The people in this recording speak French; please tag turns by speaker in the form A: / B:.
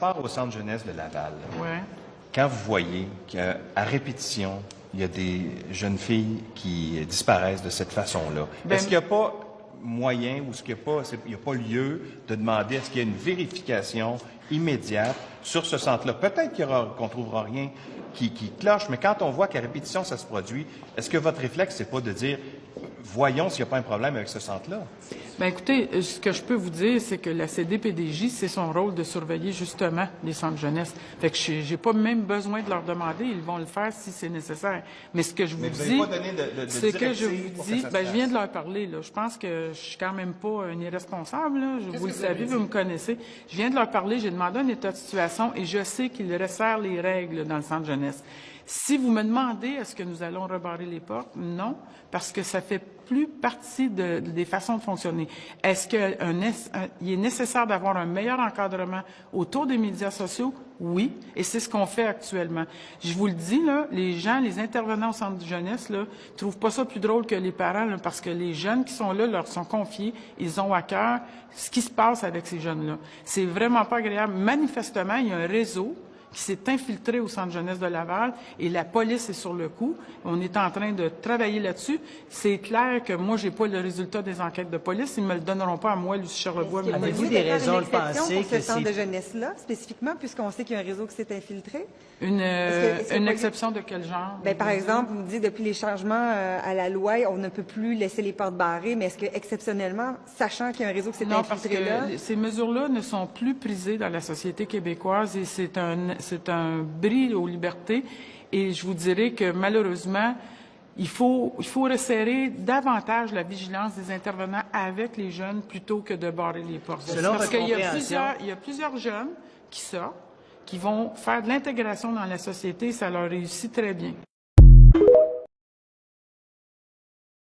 A: Part au centre jeunesse de Laval.
B: Ouais.
A: Quand vous voyez qu'à répétition, il y a des jeunes filles qui disparaissent de cette façon-là, est-ce qu'il n'y a pas moyen ou est-ce qu'il n'y a pas lieu de demander est-ce qu'il y a une vérification immédiate sur ce centre-là? Peut-être qu'on ne trouvera rien qui cloche, mais quand on voit qu'à répétition, ça se produit, est-ce que votre réflexe, c'est pas de dire voyons s'il n'y a pas un problème avec ce centre-là?
B: Bien, écoutez, ce que je peux vous dire, c'est que la CDPDJ, c'est son rôle de surveiller justement les centres jeunesse. Fait que j'ai pas même besoin de leur demander, ils vont le faire si c'est nécessaire. Mais ce que je vous dis, c'est que je vous dis, ben, je viens de leur parler, là. Je pense que je suis quand même pas un irresponsable, là. Vous le savez, vous me connaissez. Je viens de leur parler, j'ai demandé un état de situation et je sais qu'ils resserrent les règles dans le centre jeunesse. Si vous me demandez est-ce que nous allons rebarrer les portes, non, parce que ça fait plus partie des façons de fonctionner. Est-ce qu'il est nécessaire d'avoir un meilleur encadrement autour des médias sociaux? Oui, et c'est ce qu'on fait actuellement. Je vous le dis, là, les intervenants au centre de jeunesse, là, trouvent pas ça plus drôle que les parents, là, parce que les jeunes qui sont là leur sont confiés, ils ont à cœur ce qui se passe avec ces jeunes-là. C'est vraiment pas agréable. Manifestement, il y a un réseau qui s'est infiltré au centre jeunesse de Laval et la police est sur le coup. On est en train de travailler là-dessus. C'est clair que moi, j'ai pas le résultat des enquêtes de police. Ils me le donneront pas à moi, Lucie Charlebois.
C: Avez-vous des raisons de penser
D: pour ce
C: que
D: centre de
C: c'est...
D: jeunesse-là, spécifiquement, puisqu'on sait qu'il y a un réseau qui s'est infiltré?
B: Une exception de quel genre?
D: Bien, par exemple, vous me dites, depuis les changements à la loi, on ne peut plus laisser les portes barrées, mais est-ce que, exceptionnellement, sachant qu'il y a un réseau qui s'est infiltré là...
B: Non, parce que ces mesures-là ne sont plus prisées dans la société québécoise et c'est un bris aux libertés. Et je vous dirais que, malheureusement, il faut resserrer davantage la vigilance des intervenants avec les jeunes plutôt que de barrer les portes. Parce qu'il y a plusieurs jeunes qui sortent, qui vont faire de l'intégration dans la société et ça leur réussit très bien.